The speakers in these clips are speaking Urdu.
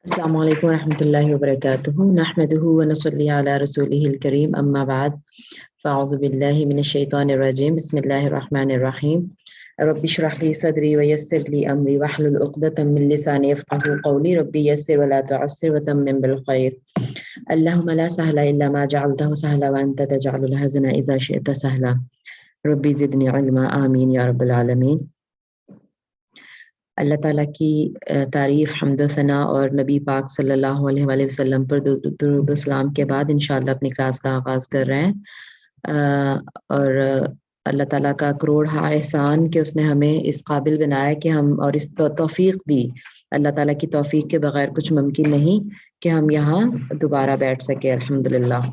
السلام علیکم ورحمۃ اللہ وبرکاتہ نحمدہ ونصلی علی رسولہ الکریم اما بعد فاعوذ باللہ من الشیطان الرجیم بسم اللہ الرحمن الرحیم رب اشرح لی صدری ویسر لی امری واحلل عقدۃ من لسانی یفقهوا قولی رب یسر ولا تعسر وتمم بالخیر اللهم لا سهل الا ما جعلته سهلا وانت تجعل الحزن اذا شئت سهلا رب زدنی علما آمین یا رب العالمین۔ اللہ تعالیٰ کی تعریف، حمد و ثنا اور نبی پاک صلی اللہ علیہ وآلہ وسلم پر درود و سلام کے بعد انشاءاللہ اپنی کلاس کا آغاز کر رہے ہیں، اور اللہ تعالیٰ کا کروڑہا احسان کہ اس نے ہمیں اس قابل بنایا کہ ہم، اور اس توفیق دی، اللہ تعالیٰ کی توفیق کے بغیر کچھ ممکن نہیں کہ ہم یہاں دوبارہ بیٹھ سکے الحمدللہ۔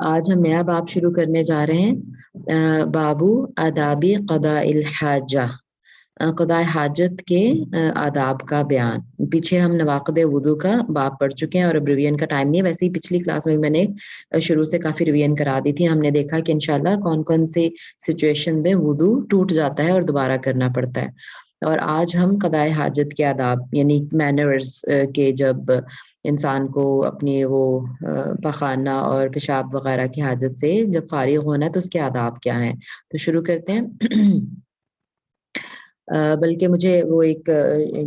آج ہم نیا باب شروع کرنے جا رہے ہیں، بابو آدابی قضاء الحاجہ، قضاء حاجت کے آداب کا بیان۔ پیچھے ہم نواقض وضو کا باب پڑھ چکے ہیں اور اب ریویژن کا ٹائم نہیں ہے۔ ویسے ہی پچھلی کلاس میں نے شروع سے کافی ریویژن کرا دی تھی۔ ہم نے دیکھا کہ انشاءاللہ کون کون سی سچویشن میں وضو ٹوٹ جاتا ہے اور دوبارہ کرنا پڑتا ہے، اور آج ہم قضاء حاجت کے آداب یعنی مینرز کے، جب انسان کو اپنی وہ پخانہ اور پیشاب وغیرہ کی حاجت سے جب فارغ ہونا ہے تو اس کے آداب کیا ہیں۔ تو شروع کرتے ہیں۔ بلکہ مجھے وہ ایک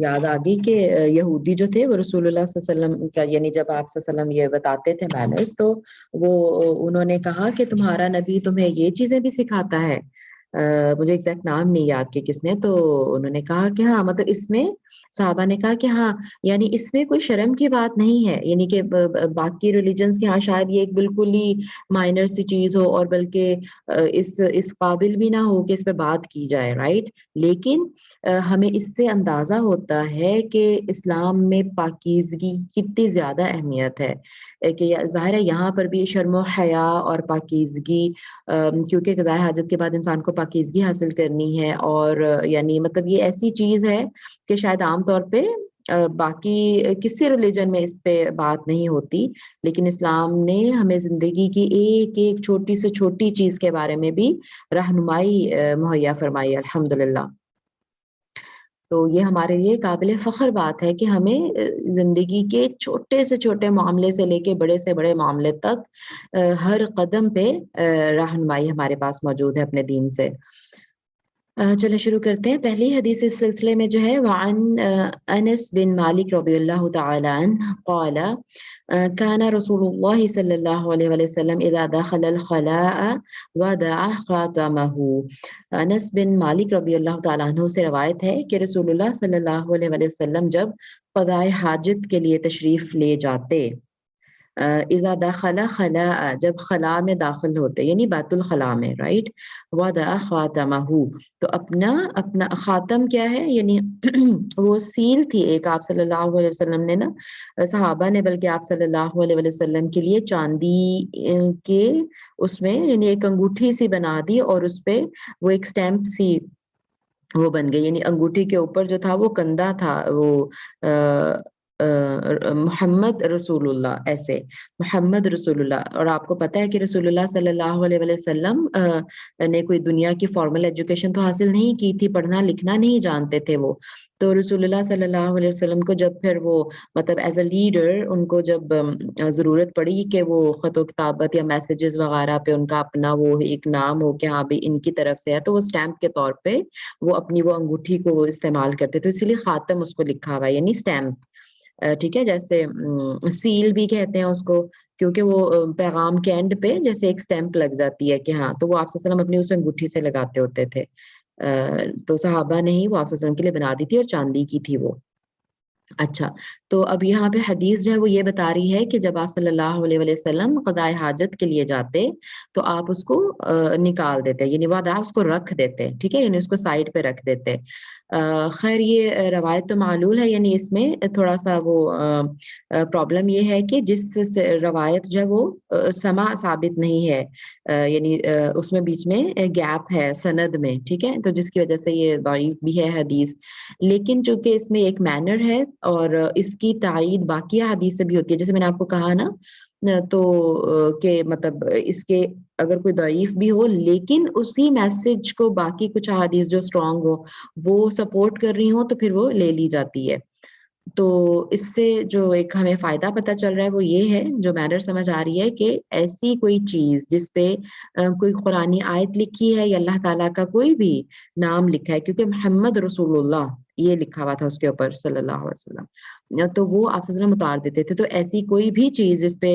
یاد آ گئی کہ یہودی جو تھے وہ رسول اللہ صلی اللہ علیہ وسلم کا، یعنی جب آپ صلی اللہ علیہ وسلم یہ بتاتے تھے مینرز، تو وہ انہوں نے کہا کہ تمہارا نبی تمہیں یہ چیزیں بھی سکھاتا ہے۔ مجھے ایگزیکٹ نام نہیں یاد کہ کس نے، تو انہوں نے کہا کہ ہاں، مطلب اس میں صحابہ نے کہا کہ ہاں، یعنی اس میں کوئی شرم کی بات نہیں ہے، یعنی کہ باقی ریلیجنز کے ہاں شاید یہ ایک بالکل ہی مائنر سی چیز ہو اور بلکہ اس قابل بھی نہ ہو کہ اس پہ بات کی جائے، رائٹ، لیکن ہمیں اس سے اندازہ ہوتا ہے کہ اسلام میں پاکیزگی کتنی زیادہ اہمیت ہے، کہ ظاہر ہے یہاں پر بھی شرم و حیا اور پاکیزگی، کیونکہ قضاء حاجت کے بعد انسان کو پاکیزگی حاصل کرنی ہے، اور یعنی مطلب یہ ایسی چیز ہے کہ شاید عام طور پہ باقی کسی ریلیجن میں اس پہ بات نہیں ہوتی، لیکن اسلام نے ہمیں زندگی کی ایک ایک چھوٹی سے چھوٹی چیز کے بارے میں بھی رہنمائی مہیا فرمائی الحمدللہ۔ تو یہ ہمارے لیے قابل فخر بات ہے کہ ہمیں زندگی کے چھوٹے سے چھوٹے معاملے سے لے کے بڑے سے بڑے معاملے تک ہر قدم پہ رہنمائی ہمارے پاس موجود ہے اپنے دین سے۔ چلے شروع کرتے ہیں۔ پہلی حدیث اس سلسلے میں جو ہے وعن انس بن مالک رضی اللہ تعالی عنہ قال كان رسول الله صلی اللہ علیہ وسلم اذا دخل الخلاء ودع خاتمه۔ انس بن مالک رضی اللہ تعالیٰ عنہ سے روایت ہے کہ رسول اللہ صلی اللہ علیہ وسلم جب قضاء حاجت کے لیے تشریف لے جاتے، اذا دخل خلاء، جب خلا میں داخل ہوتے یعنی بیت الخلاء میں، رائٹ، وضع خاتمہ، تو اپنا خاتم کیا ہے، یعنی وہ سیل تھی ایک، آپ صلی اللہ علیہ وسلم نے نا، صحابہ نے بلکہ آپ صلی اللہ علیہ وسلم کے لیے چاندی کے اس میں یعنی ایک انگوٹھی سی بنا دی، اور اس پہ وہ ایک سٹیمپ سی وہ بن گئی، یعنی انگوٹھی کے اوپر جو تھا وہ کندھا تھا، وہ محمد رسول اللہ، ایسے محمد رسول اللہ۔ اور آپ کو پتہ ہے کہ رسول اللہ صلی اللہ علیہ وسلم نے کوئی دنیا کی فارمل ایجوکیشن تو حاصل نہیں کی تھی، پڑھنا لکھنا نہیں جانتے تھے وہ، تو رسول اللہ صلی اللہ علیہ وسلم کو جب پھر وہ مطلب ایز اے لیڈر ان کو جب ضرورت پڑی کہ وہ خط و کتابت یا میسیجز وغیرہ پہ ان کا اپنا وہ ایک نام ہو کہ ہاں بھی ان کی طرف سے ہے، تو وہ اسٹیمپ کے طور پہ وہ اپنی وہ انگوٹھی کو استعمال کرتے، تو اسی لیے خاتم اس کو لکھا ہوا ہے، یعنی اسٹیمپ، ٹھیک ہے، جیسے سیل بھی کہتے ہیں اس کو، کیونکہ وہ پیغام کے اینڈ پہ جیسے ایک سٹیمپ لگ جاتی ہے کہ ہاں، تو وہ آپ صلی اللہ علیہ وسلم اپنی اس انگوٹھی سے لگاتے ہوتے تھے، تو صحابہ نے ہی وہ آپ صلی اللہ علیہ وسلم کے لیے بنا دی تھی اور چاندی کی تھی وہ۔ اچھا، تو اب یہاں پہ حدیث جو ہے وہ یہ بتا رہی ہے کہ جب آپ صلی اللہ علیہ وسلم قضاء حاجت کے لیے جاتے تو آپ اس کو نکال دیتے، یعنی وعدہ اس کو رکھ دیتے، ٹھیک ہے، یعنی اس کو سائڈ پہ رکھ دیتے۔ خیر یہ روایت تو معلول ہے، یعنی اس میں تھوڑا سا وہ پرابلم یہ ہے کہ جس روایت جو ہے وہ سماع ثابت نہیں ہے، یعنی اس میں بیچ میں گیپ ہے سند میں، ٹھیک ہے، تو جس کی وجہ سے یہ ضعیف بھی ہے حدیث، لیکن چونکہ اس میں ایک مینر ہے اور اس کی تائید باقی حدیث سے بھی ہوتی ہے، جیسے میں نے آپ کو کہا نا، تو کہ مطلب اس کے اگر کوئی ضعیف بھی ہو لیکن اسی میسج کو باقی کچھ احادیث جو سٹرونگ ہو وہ سپورٹ کر رہی ہوں تو پھر وہ لے لی جاتی ہے۔ تو اس سے جو ایک ہمیں فائدہ پتہ چل رہا ہے وہ یہ ہے، جو مینر سمجھ آ رہی ہے کہ ایسی کوئی چیز جس پہ کوئی قرآنی آیت لکھی ہے یا اللہ تعالیٰ کا کوئی بھی نام لکھا ہے، کیونکہ محمد رسول اللہ یہ لکھا ہوا تھا اس کے اوپر صلی اللہ علیہ وسلم، تو وہ آپ صلی اللہ علیہ وسلم اتار دیتے تھے. تو ایسی کوئی بھی چیز جس پہ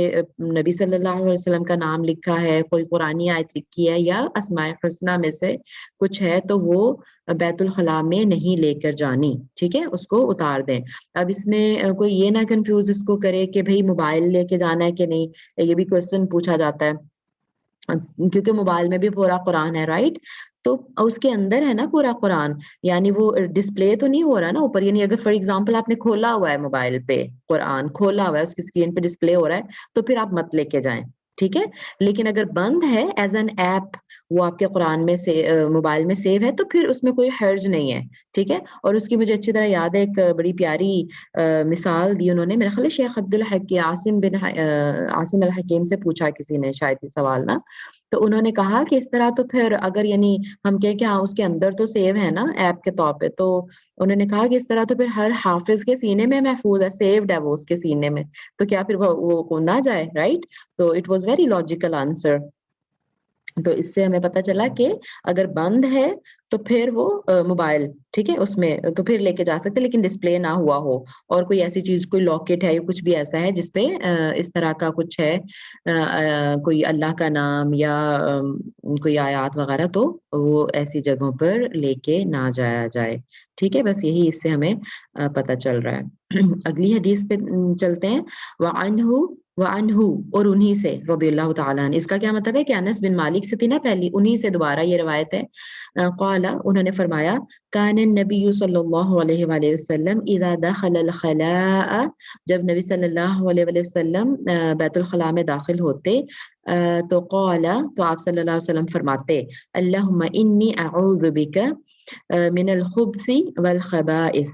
نبی صلی اللہ علیہ وسلم کا نام لکھا ہے، کوئی قرآنی آیت لکھی ہے یا اسماء الحسنہ میں سے کچھ ہے، تو وہ بیت الخلاء میں نہیں لے کر جانی، ٹھیک ہے، اس کو اتار دیں. اب اس میں کوئی یہ نہ کنفیوز اس کو کرے کہ بھئی موبائل لے کے جانا ہے کہ نہیں، یہ بھی کوسچن پوچھا جاتا ہے، کیونکہ موبائل میں بھی پورا قرآن ہے، رائٹ؟ تو اس کے اندر ہے نا پورا قرآن، یعنی وہ ڈسپلے تو نہیں ہو رہا نا اوپر، یعنی اگر فار ایگزامپل آپ نے کھولا ہوا ہے موبائل پہ قرآن، کھولا ہوا ہے، اس کی اسکرین پہ ڈسپلے ہو رہا ہے، تو پھر آپ مت لے کے جائیں، ٹھیک ہے. لیکن اگر بند ہے ایز این ایپ، وہ آپ کے قرآن میں سے موبائل میں سیو ہے، تو پھر اس میں کوئی حرج نہیں ہے، ٹھیک ہے. اور اس کی مجھے اچھی طرح یاد ہے، ایک بڑی پیاری مثال دی انہوں نے، میرا خیال ہے شیخ عاصم الحکیم سے پوچھا کسی نے شاید یہ سوال نا، تو انہوں نے کہا کہ اس طرح تو پھر اگر یعنی ہم کہیں کہ ہاں اس کے اندر تو سیو ہے نا ایپ کے طور پہ، تو انہوں نے کہا کہ اس طرح تو پھر ہر حافظ کے سینے میں محفوظ ہے، سیوڈ ہے وہ اس کے سینے میں، تو کیا پھر وہ نہ جائے، رائٹ؟ تو it was very logical answer. تو اس سے ہمیں پتہ چلا کہ اگر بند ہے تو پھر وہ موبائل، ٹھیک ہے، اس میں تو پھر لے کے جا سکتے، لیکن ڈسپلے نہ ہوا ہو، اور کوئی ایسی چیز، کوئی لاکٹ ہے یا کچھ بھی ایسا ہے جس پہ اس طرح کا کچھ ہے، کوئی اللہ کا نام یا کوئی آیات وغیرہ، تو وہ ایسی جگہوں پر لے کے نہ جایا جائے، ٹھیک ہے. بس یہی اس سے ہمیں پتہ چل رہا ہے. اگلی حدیث پہ چلتے ہیں. وعنہ اور انہی سے رضی اللہ تعالیٰ عنہ، اس کا کیا مطلب ہے کہ انس بن مالک سے تھی نا پہلی، انہی سے دوبارہ یہ روایت ہے. قال، انہوں نے فرمایا، کان النبی صلی اللہ علیہ وآلہ وسلم اذا دخل الخلاء، جب نبی صلی اللہ علیہ وآلہ وسلم بیت الخلاء میں داخل ہوتے، تو قال، تو آپ صلی اللہ علیہ وسلم فرماتے، اللہم انی اعوذ بک من الخبث والخبائث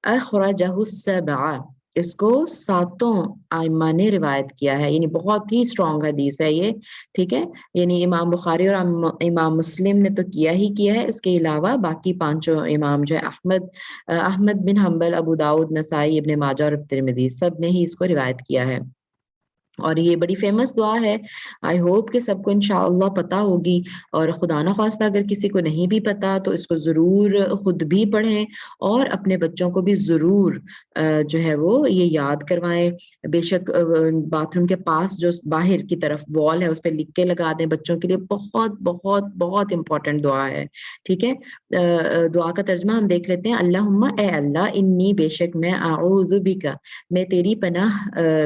اخرجہ السبع. اس کو 7 ائمہ نے روایت کیا ہے، یعنی بہت ہی اسٹرانگ حدیث ہے یہ، ٹھیک ہے. یعنی امام بخاری اور امام مسلم نے تو کیا ہی کیا ہے، اس کے علاوہ باقی 5 امام جو ہے، احمد بن حنبل، ابو داؤد، نسائی، ابن ماجہ اور ترمذی، سب نے ہی اس کو روایت کیا ہے. اور یہ بڑی فیمس دعا ہے، آئی ہوپ کہ سب کو انشاءاللہ پتہ ہوگی، اور خدا نخواستہ اگر کسی کو نہیں بھی پتہ تو اس کو ضرور خود بھی پڑھیں، اور اپنے بچوں کو بھی ضرور جو ہے وہ یہ یاد کروائیں. بے شک باتھ روم کے پاس جو باہر کی طرف وال ہے اس پہ لکھ کے لگا دیں، بچوں کے لیے بہت بہت بہت امپورٹنٹ دعا ہے، ٹھیک ہے. دعا کا ترجمہ ہم دیکھ لیتے ہیں. اللہم، اے اللہ، انی، بے شک میں، اعوذ بک، میں تیری پناہ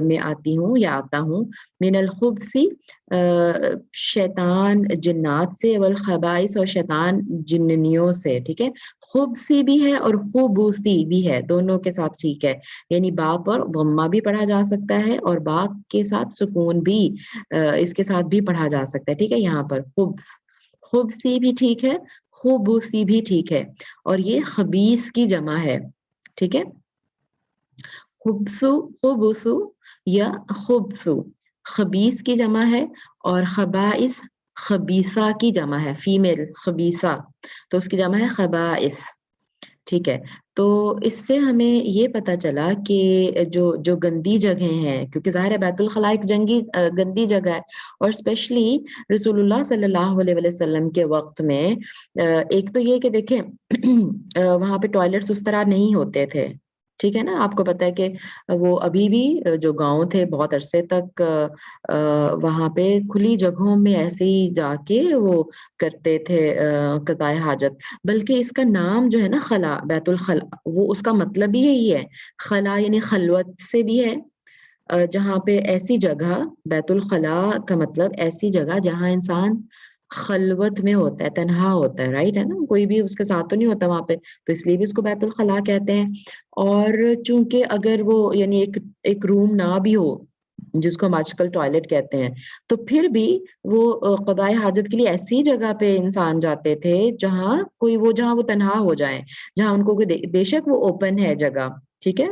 میں آتی ہوں یا آتا ہوں، من الخبث، شیطان جنات سے، والخبائث، اور شیطان جننیوں سے، ٹھیک ہے. خبثی بھی ہے اور خبوثی بھی ہے، دونوں کے ساتھ ٹھیک ہے، یعنی با پر ضمہ بھی پڑھا جا سکتا ہے اور با کے ساتھ سکون بھی اس کے ساتھ بھی پڑھا جا سکتا ہے، ٹھیک ہے. یہاں پر خبثی بھی ٹھیک ہے، خبوثی بھی ٹھیک ہے، اور یہ خبیث کی جمع ہے، ٹھیک ہے. خبثو یا خبثو خبیث کی جمع ہے، اور خبائث خبیثہ کی جمع ہے، فیمیل خبیثہ، تو اس کی جمع ہے خبائث، ٹھیک ہے. تو اس سے ہمیں یہ پتہ چلا کہ جو گندی جگہیں ہیں، کیونکہ ظاہر ہے بیت الخلاء ایک گندی جگہ ہے، اور اسپیشلی رسول اللہ صلی اللہ علیہ وسلم کے وقت میں ایک تو یہ کہ دیکھیں وہاں پہ ٹوائلٹس اس طرح نہیں ہوتے تھے، ٹھیک ہے نا. آپ کو پتہ ہے کہ وہ ابھی بھی جو گاؤں تھے بہت عرصے تک وہاں پہ کھلی جگہوں میں ایسے ہی جا کے وہ کرتے تھے قضاء حاجت، بلکہ اس کا نام جو ہے نا خلا، بیت الخلا، وہ اس کا مطلب بھی یہی ہے. خلا یعنی خلوت سے بھی ہے، جہاں پہ ایسی جگہ، بیت الخلا کا مطلب ایسی جگہ جہاں انسان خلوت میں ہوتا ہے، تنہا ہوتا ہے، رائٹ ہے نا، کوئی بھی اس کے ساتھ تو نہیں ہوتا وہاں پہ، تو اس لیے بھی اس کو بیت الخلا کہتے ہیں. اور چونکہ اگر وہ یعنی ایک روم نہ بھی ہو، جس کو ہم آج کل ٹوائلٹ کہتے ہیں، تو پھر بھی وہ قضاء حاجت کے لیے ایسی جگہ پہ انسان جاتے تھے جہاں وہ تنہا ہو جائیں، جہاں ان کو بے شک وہ اوپن ہے جگہ، ٹھیک ہے،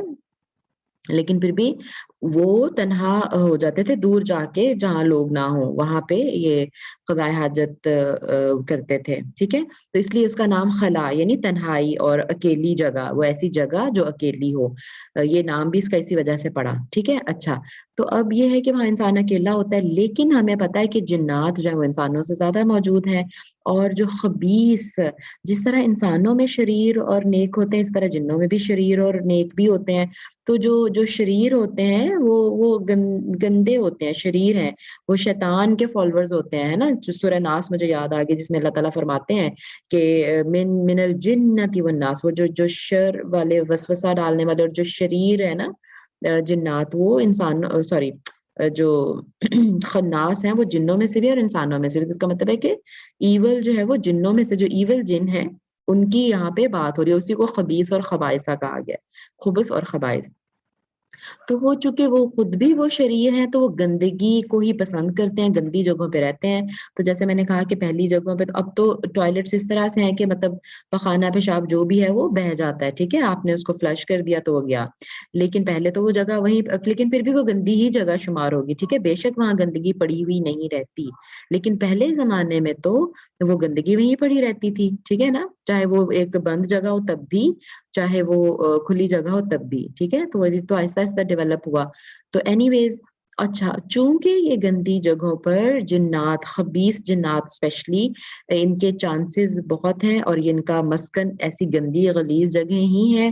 لیکن پھر بھی وہ تنہا ہو جاتے تھے دور جا کے جہاں لوگ نہ ہوں، وہاں پہ یہ قضائے حاجت کرتے تھے، ٹھیک ہے؟ تو اس لیے اس کا نام خلا یعنی تنہائی اور اکیلی جگہ، وہ ایسی جگہ جو اکیلی ہو، یہ نام بھی اس کا اسی وجہ سے پڑا، ٹھیک ہے؟ اچھا، تو اب یہ ہے کہ وہاں انسان اکیلا ہوتا ہے، لیکن ہمیں پتا ہے کہ جنات جو ہے وہ انسانوں سے زیادہ موجود ہیں، اور جو خبیث، جس طرح انسانوں میں شریر اور نیک ہوتے ہیں اس طرح جنوں میں بھی شریر اور نیک بھی ہوتے ہیں۔ تو جو شریر ہوتے ہیں وہ گندے ہوتے ہیں، شریر ہیں، وہ شیطان کے فالوورز ہوتے ہیں نا، جو سورہ ناس مجھے یاد آ گئی جس میں اللہ تعالیٰ فرماتے ہیں کہ من الجنۃ والناس، وہ جو شر والے وسوسہ ڈالنے والے اور جو شریر ہے نا جنات، وہ انسان سوری جو خناس ہیں وہ جنوں میں سے بھی اور انسانوں میں سے بھی۔ اس کا مطلب ہے کہ ایول جو ہے وہ جنوں میں سے، جو ایول جن ہیں ان کی یہاں پہ بات ہو رہی ہے، اسی کو خبیث اور خبائثہ کہا گیا، خبث اور خبائث۔ تو وہ چونکہ وہ خود بھی وہ شریر ہیں تو وہ گندگی کو ہی پسند کرتے ہیں، گندی جگہوں پہ رہتے ہیں۔ تو جیسے میں نے کہا کہ پہلی جگہوں پہ تو اب تو ٹوائلٹس اس طرح سے ہیں کہ مطلب پخانہ پیشاب جو بھی ہے وہ بہہ جاتا ہے، ٹھیک ہے، آپ نے اس کو فلش کر دیا تو وہ گیا، لیکن پہلے تو وہ جگہ وہیں، لیکن پھر بھی وہ گندی ہی جگہ شمار ہوگی، ٹھیک ہے، بے شک وہاں گندگی پڑی ہوئی نہیں رہتی، لیکن پہلے زمانے میں تو وہ گندگی وہیں پڑی رہتی تھی، ٹھیک ہے نا، چاہے وہ ایک بند جگہ ہو تب بھی، چاہے وہ کھلی جگہ ہو تب بھی، ٹھیک ہے، تو آہستہ آہستہ ڈیولپ ہوا۔ تو اینی ویز، اچھا، چونکہ یہ گندی جگہوں پر جنات، خبیث جنات اسپیشلی، ان کے چانسز بہت ہیں اور ان کا مسکن ایسی گندی غلیظ جگہیں ہی ہیں،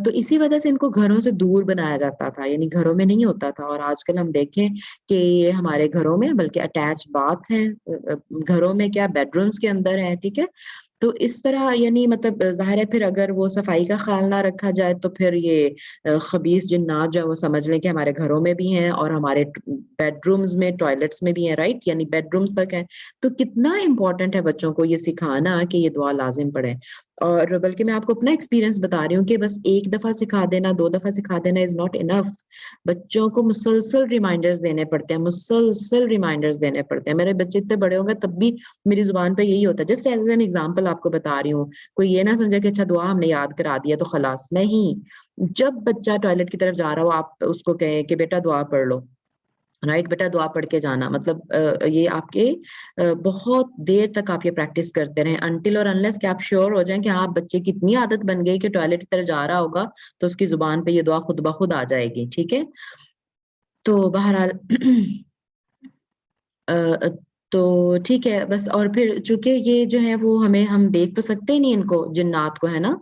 تو اسی وجہ سے ان کو گھروں سے دور بنایا جاتا تھا، یعنی گھروں میں نہیں ہوتا تھا۔ اور آج کل ہم دیکھیں کہ یہ ہمارے گھروں میں بلکہ اٹیچ باتھ ہیں، گھروں میں کیا بیڈ رومز کے اندر ہے، ٹھیک ہے، تو اس طرح یعنی مطلب ظاہر ہے پھر اگر وہ صفائی کا خیال نہ رکھا جائے تو پھر یہ خبیث جنات جو وہ سمجھ لیں کہ ہمارے گھروں میں بھی ہیں اور ہمارے بیڈ رومز میں، ٹوائلٹس میں بھی ہیں، رائٹ، یعنی بیڈ رومز تک ہیں۔ تو کتنا امپورٹنٹ ہے بچوں کو یہ سکھانا کہ یہ دعا لازم پڑھیں، اور بلکہ میں آپ کو اپنا ایکسپیرینس بتا رہی ہوں کہ بس ایک دفعہ سکھا دینا، دو دفعہ سکھا دینا از ناٹ انف، بچوں کو مسلسل ریمائنڈرز دینے پڑتے ہیں، مسلسل ریمائنڈرز دینے پڑتے ہیں۔ میرے بچے اتنے بڑے ہوں گے تب بھی میری زبان پہ یہی ہوتا ہے، جسٹ ایز این ایگزامپل آپ کو بتا رہی ہوں، کوئی یہ نہ سمجھے کہ اچھا دعا ہم نے یاد کرا دیا تو خلاص نہیں، جب بچہ ٹوائلٹ کی طرف جا رہا ہو آپ اس کو کہیں کہ بیٹا دعا پڑھ لو، رائٹ بیٹا دعا پڑھ کے جانا، مطلب یہ آپ کے بہت دیر تک آپ یہ پریکٹس کرتے رہیں انٹل اور انلیس کہ آپ شیور ہو جائیں کہ ہاں بچے کی اتنی عادت بن گئی کہ ٹوائلٹ کی طرف جا رہا ہوگا تو اس کی زبان پہ یہ دعا خود بخود آ جائے گی، ٹھیک ہے۔ تو بہرحال تو ٹھیک ہے بس، اور پھر چونکہ یہ جو ہے وہ ہم دیکھ تو سکتے ہی نہیں ان کو، جنات کو، ہے نا،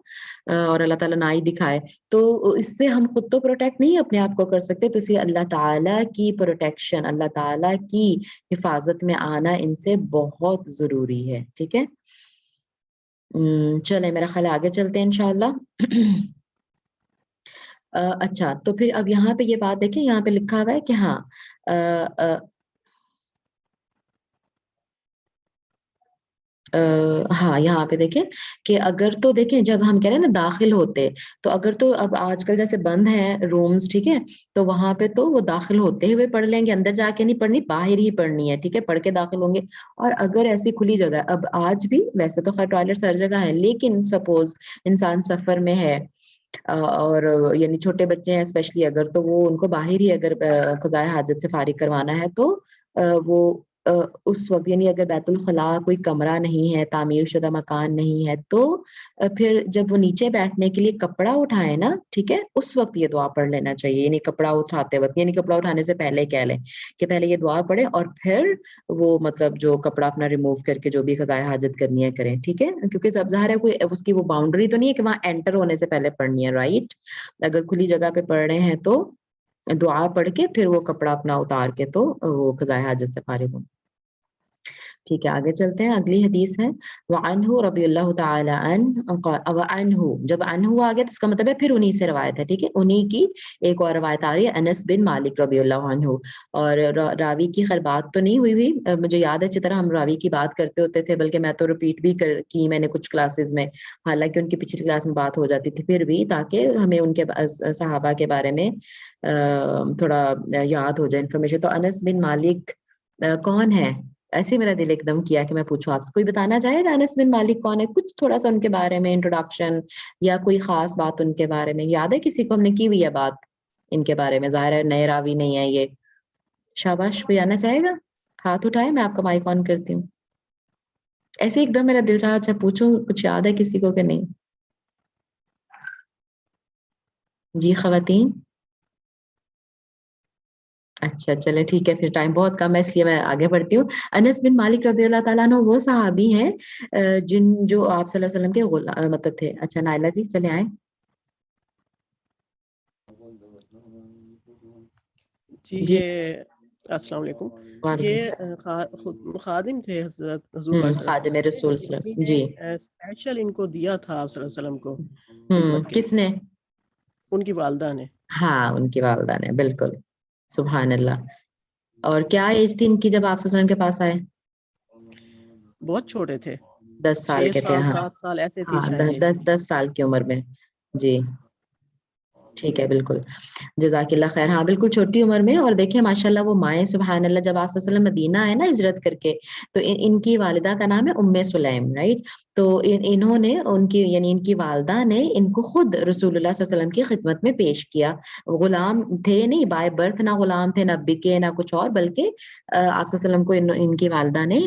اور اللہ تعالیٰ نہ ہی دکھائے، تو اس سے ہم خود تو پروٹیکٹ نہیں اپنے آپ کو کر سکتے، تو اسی اللہ تعالیٰ کی پروٹیکشن، اللہ تعالیٰ کی حفاظت میں آنا ان سے بہت ضروری ہے، ٹھیک ہے۔ چلیں میرا خیال آگے چلتے ہیں انشاءاللہ۔ اچھا، تو پھر اب یہاں پہ یہ بات دیکھیں، یہاں پہ لکھا ہوا ہے کہ ہاں ہاں یہاں پہ دیکھیں کہ اگر تو دیکھیں جب ہم کہہ رہے ہیں نا داخل ہوتے، تو اگر تو اب آج کل جیسے بند ہیں رومز، ٹھیک ہے، تو وہاں پہ تو وہ داخل ہوتے ہوئے پڑھ لیں گے، اندر جا کے نہیں پڑھنی، باہر ہی پڑھنی ہے، ٹھیک ہے، پڑھ کے داخل ہوں گے۔ اور اگر ایسی کھلی جگہ، اب آج بھی ویسے تو خیر ٹوائلٹ ہر جگہ ہے، لیکن سپوز انسان سفر میں ہے اور یعنی چھوٹے بچے ہیں اسپیشلی، اگر تو وہ ان کو باہر ہی اگر خدائے حاجت سے فارغ کروانا ہے تو وہ اس وقت یعنی اگر بیت الخلاء کوئی کمرہ نہیں ہے، تعمیر شدہ مکان نہیں ہے، تو پھر جب وہ نیچے بیٹھنے کے لیے کپڑا اٹھائے نا، ٹھیک ہے، اس وقت یہ دعا پڑھ لینا چاہیے، یعنی کپڑا اٹھاتے وقت، یعنی کپڑا اٹھانے سے پہلے کہہ لیں کہ پہلے یہ دعا پڑھے اور پھر وہ مطلب جو کپڑا اپنا ریموو کر کے جو بھی قضائے حاجت کرنی ہے کریں، ٹھیک ہے، کیونکہ سب ظاہر ہے کوئی اس کی وہ باؤنڈری تو نہیں ہے کہ وہاں انٹر ہونے سے پہلے پڑھنی ہے، رائٹ، اگر کھلی جگہ پہ پڑھ رہے ہیں تو دعا پڑھ کے پھر وہ کپڑا اپنا اتار کے تو وہ قضائے حاجت سے فارغ ہوں۔ ٹھیک ہے آگے چلتے ہیں، اگلی حدیث ہے وعنہ رضی اللہ تعالی عنہ، جب عنہ آ گیا تو اس کا مطلب ہے پھر انہی سے روایت ہے، ٹھیک ہے، انہی کی ایک اور روایت آ رہی ہے، انس بن مالک رضی اللہ عنہ، اور راوی کی خیر بات تو نہیں ہوئی، مجھے یاد ہے اچھی طرح ہم راوی کی بات کرتے ہوتے تھے، بلکہ میں تو ریپیٹ بھی کی میں نے کچھ کلاسز میں، حالانکہ ان کی پچھلی کلاس میں بات ہو جاتی تھی، پھر بھی تاکہ ہمیں ان کے صحابہ کے بارے میں تھوڑا یاد ہو جائے انفارمیشن۔ تو انس بن مالک کون ہے؟ ایسے میرا دل ایک دم کیا کہ میں پوچھوں آپ سے، کوئی بتانا چاہے گا انس بن مالک کون ہے؟ کچھ تھوڑا سا ان کے بارے میں انٹروڈکشن یا کوئی خاص بات ان کے بارے میں یاد ہے کسی کو؟ ہم نے کی ہوئی ہے بات ان کے بارے میں. ظاہر ہے نئے راوی نہیں ہے یہ. شاباش, کوئی آنا چاہے گا؟ ہاتھ اٹھائے, میں آپ کا مائک آن کرتی ہوں. ایسے ایک دم میرا دل چاہا اچھا پوچھوں, کچھ یاد ہے کسی کو کہ نہیں؟ جی خواتین. اچھا چلے ٹھیک ہے, پھر ٹائم بہت کم ہے اس لیے میں آگے بڑھتی ہوں. انس بن مالک رضی اللہ تعالیٰ عنہ وہ صحابی ہیں جو آپ صلی اللہ علیہ وسلم کے مطلب تھے. اچھا نائلہ جی چلے آئیں. جی جی یہ السلام علیکم. وعلیکم یہ خادم تھے حضرت حضور پاک صلی خادم اللہ علیہ رسول وسلم صلی اللہ کے. علیہ وسلم. جی اسپیشل ان کو دیا تھا آپ صلی اللہ علیہ وسلم کو خدمت کے کس لیے, نے؟ ان کی والدہ نے. ہاں ان کی والدہ نے, بالکل. سبحان اللہ. اور کیا ایج تھی ان کی جب آپ صلی اللہ علیہ وسلم کے پاس آئے؟ بہت چھوٹے تھے, 10 سال 6 کے تھے. سال ہاں 7 سال ایسے تھی ہاں, شاید ایج. 10 سال کی عمر میں. جی ٹھیک ہے, بالکل جزاک اللہ خیر. ہاں بالکل چھوٹی عمر میں. اور دیکھیں ماشاءاللہ وہ مائیں سبحان اللہ, جب آپ صلی اللہ علیہ وسلم مدینہ آئے نا ہجرت کر کے, تو ان کی والدہ کا نام ہے ام سلیم, رائٹ. تو انہوں نے ان کی یعنی ان کی والدہ نے ان کو خود رسول اللہ صلی اللہ علیہ وسلم کی خدمت میں پیش کیا. غلام تھے نہیں, بائی برتھ نہ غلام تھے, نہ بکے نہ کچھ اور, بلکہ آپ صلی اللہ علیہ وسلم کو ان کی والدہ نے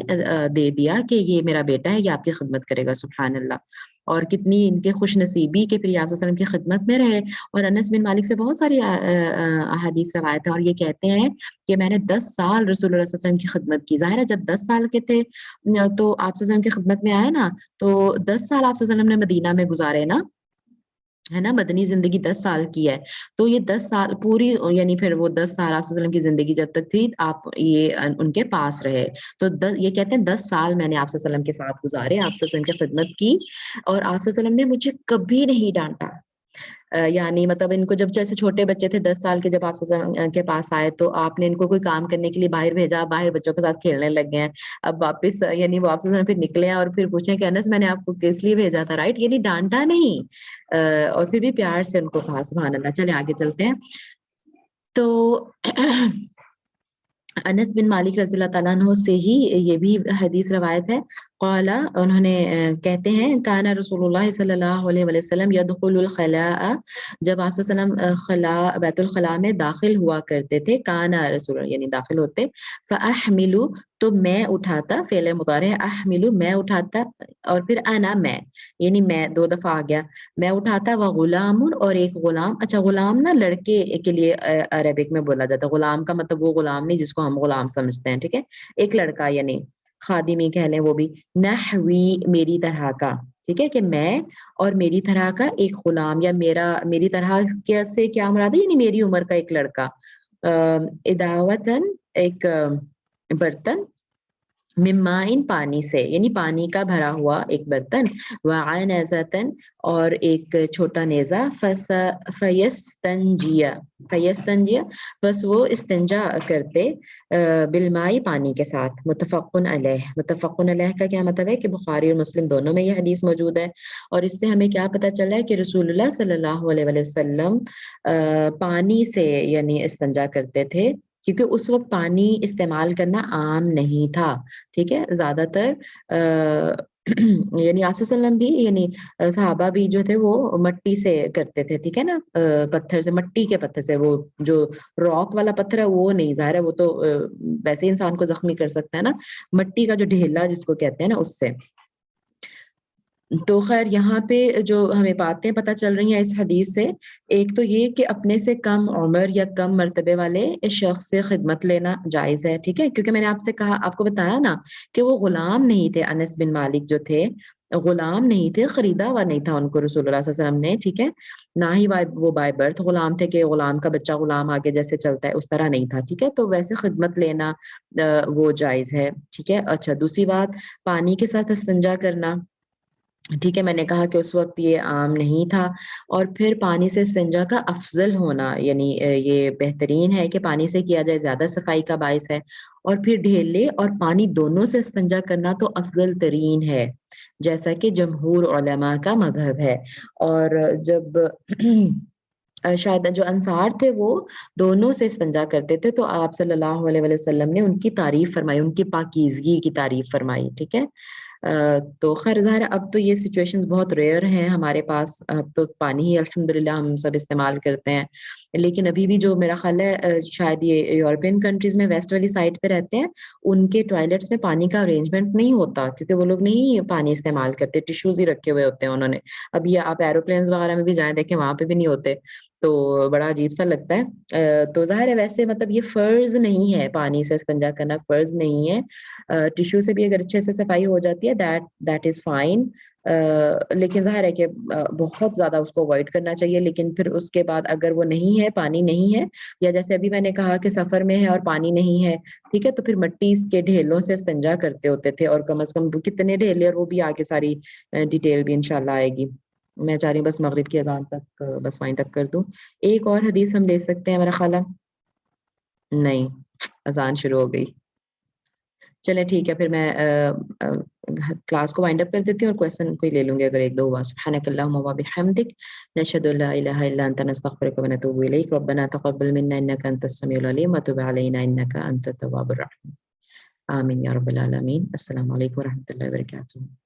دے دیا کہ یہ میرا بیٹا ہے, یہ آپ کی خدمت کرے گا. سبحان اللہ. اور کتنی ان کے خوش نصیبی کہ پھر آپ صلی اللہ علیہ وسلم کی خدمت میں رہے. اور انس بن مالک سے بہت ساری احادیث روایت ہیں, اور یہ کہتے ہیں کہ میں نے 10 سال رسول اللہ صلی اللہ علیہ وسلم کی خدمت کی. ظاہر ہے جب 10 سال کے تھے تو آپ صلی اللہ علیہ وسلم کی خدمت میں آئے نا, تو 10 سال آپ صلی اللہ علیہ وسلم نے مدینہ میں گزارے نا, ہے نا. مدنی زندگی 10 سال کی ہے, تو یہ 10 سال پوری, یعنی پھر وہ 10 سال آپ صلی اللہ علیہ وسلم کی زندگی جب تک تھی آپ یہ ان کے پاس رہے. تو یہ کہتے ہیں 10 سال میں نے آپ صلی اللہ علیہ وسلم کے ساتھ گزارے, آپ صلی اللہ علیہ وسلم کی خدمت کی. اور آپ صلی اللہ علیہ وسلم نے مجھے کبھی نہیں ڈانٹا. یعنی مطلب ان کو جب جیسے چھوٹے بچے تھے 10 سال کے, جب آپ صلی اللہ علیہ وسلم کے پاس آئے تو آپ نے ان کو کوئی کام کرنے کے لیے باہر بھیجا, باہر بچوں کے ساتھ کھیلنے لگ گئے ہیں. اب واپس یعنی وہ آپ سے پھر نکلے ہیں اور پھر پوچھیں کہ انس میں نے آپ کو کس لیے بھیجا تھا, رائٹ. یعنی ڈانٹا نہیں, اور پھر بھی پیار سے ان کو کہا. سبحان اللہ. چلے آگے چلتے ہیں. تو انس بن مالک رضی اللہ تعالیٰ عنہ سے ہی یہ بھی حدیث روایت ہے. قال, انہوں نے کہتے ہیں کان رسول اللہ صلی اللہ علیہ وسلم یدخل الخلاء, جب آپ صلی اللہ علیہ وسلم خلاء بیت الخلاء میں داخل ہوا کرتے تھے, کان رسول اللہ یعنی داخل ہوتے, فاحمل تو میں اٹھاتا, فعل مضارع احمل میں اٹھاتا, اور پھر انا میں, یعنی میں 2 دفعہ آ گیا, میں اٹھاتا, وغلام اور ایک غلام. اچھا غلام نا لڑکے کے لیے عربک میں بولا جاتا ہے. غلام کا مطلب وہ غلام نہیں جس کو ہم غلام سمجھتے ہیں, ٹھیک ہے, ایک لڑکا یعنی خادمی کہہ لیں وہ بھی. نحوی میری طرح کا, ٹھیک ہے, کہ میں اور میری طرح کا ایک غلام, یا میری طرح سے کیا مراد ہے, یعنی میری عمر کا ایک لڑکا. اداوتن ایک برتن, ممائن پانی سے, یعنی پانی کا بھرا ہوا ایک برتن, وعنزتن اور ایک چھوٹا نیزہ, فیستنجیا بس وہ استنجا کرتے, بالمائی پانی کے ساتھ. متفقن علیہ, متفقن علیہ کا کیا مطلب ہے کہ بخاری اور مسلم دونوں میں یہ حدیث موجود ہے. اور اس سے ہمیں کیا پتہ چل رہا ہے کہ رسول اللہ صلی اللہ علیہ وسلم پانی سے یعنی استنجا کرتے تھے, کیونکہ اس وقت پانی استعمال کرنا عام نہیں تھا. ٹھیک ہے, زیادہ تر یعنی آپ صلی اللہ علیہ وسلم بھی یعنی صحابہ بھی جو تھے وہ مٹی سے کرتے تھے, ٹھیک ہے نا, پتھر سے, مٹی کے پتھر سے. وہ جو راک والا پتھر ہے وہ نہیں, ظاہر ہے وہ تو ویسے انسان کو زخمی کر سکتا ہے نا, مٹی کا جو ڈھیلا جس کو کہتے ہیں نا, اس سے. تو خیر یہاں پہ جو ہمیں باتیں پتہ چل رہی ہیں اس حدیث سے, ایک تو یہ کہ اپنے سے کم عمر یا کم مرتبے والے شخص سے خدمت لینا جائز ہے, ٹھیک ہے, کیونکہ میں نے آپ سے کہا, آپ کو بتایا نا کہ وہ غلام نہیں تھے. انس بن مالک جو تھے غلام نہیں تھے, خریدا ہوا نہیں تھا ان کو رسول اللہ صلی اللہ علیہ وسلم نے, ٹھیک ہے, نہ ہی وہ بائی برتھ غلام تھے کہ غلام کا بچہ غلام آگے جیسے چلتا ہے اس طرح نہیں تھا, ٹھیک ہے. تو ویسے خدمت لینا وہ جائز ہے, ٹھیک ہے. اچھا دوسری بات, پانی کے ساتھ استنجا کرنا, ٹھیک ہے, میں نے کہا کہ اس وقت یہ عام نہیں تھا. اور پھر پانی سے استنجا کا افضل ہونا, یعنی یہ بہترین ہے کہ پانی سے کیا جائے, زیادہ صفائی کا باعث ہے. اور پھر ڈھیلے اور پانی دونوں سے استنجا کرنا تو افضل ترین ہے, جیسا کہ جمہور علماء کا مذہب ہے. اور جب شاید جو انصار تھے وہ دونوں سے استنجا کرتے تھے, تو آپ صلی اللہ علیہ وسلم نے ان کی تعریف فرمائی, ان کی پاکیزگی کی تعریف فرمائی, ٹھیک ہے. تو خیر ظاہر اب تو یہ سچویشنز بہت ریئر ہیں ہمارے پاس, اب تو پانی ہی الحمدللہ ہم سب استعمال کرتے ہیں, لیکن ابھی بھی جو میرا خیال ہے شاید یہ یورپین کنٹریز میں ویسٹ والی سائڈ پہ رہتے ہیں، ان کے ٹوائلٹس میں پانی کا ارینجمنٹ نہیں ہوتا، کیونکہ وہ لوگ نہیں پانی استعمال کرتے، ٹیشوز ہی رکھے ہوئے ہوتے ہیں انہوں نے. اب یہ آپ ایروپلینس وغیرہ میں بھی جائیں دیکھیں وہاں پہ بھی نہیں ہوتے، تو بڑا عجیب سا لگتا ہے. تو ظاہر ہے ویسے مطلب یہ فرض نہیں ہے، پانی سے استنجا کرنا فرض نہیں ہے. ٹیشو سے بھی اگر اچھے سے صفائی ہو جاتی ہے دیٹ از فائن. لیکن ظاہر ہے کہ بہت زیادہ اس کو اوائڈ کرنا چاہیے. لیکن پھر اس کے بعد اگر وہ نہیں ہے، پانی نہیں ہے، یا جیسے ابھی میں نے کہا کہ سفر میں ہے اور پانی نہیں ہے، ٹھیک ہے، تو پھر مٹی کے ڈھیلوں سے استنجا کرتے ہوتے تھے، اور کم از کم کتنے ڈھیلے، اور وہ بھی آگے ساری ڈیٹیل بھی انشاءاللہ آئے گی. میں چاہ رہی ہوں بس مغرب کی اذان تک بس وائنڈ اپ کر دوں. ایک اور حدیث ہم لے سکتے ہیں میرا خیال ہے. نہیں، اذان شروع ہو گئی. چلے ٹھیک ہے، پھر میں کلاس کو وائنڈ اپ کر دیتی ہوں اور کویسچن کوئی لے لوں گی اگر ایک دو ہوا. سبحانک اللہم و بحمدک، نشہد ان لا الہ الا انت، نستغفرک و نتوب الیک. ربنا تقبل منا انک انت السمیع العلیم وتب علینا انک انت التواب الرحیم. آمین یا رب العالمین. السلام علیکم و رحمۃ اللہ وبرکاتہ.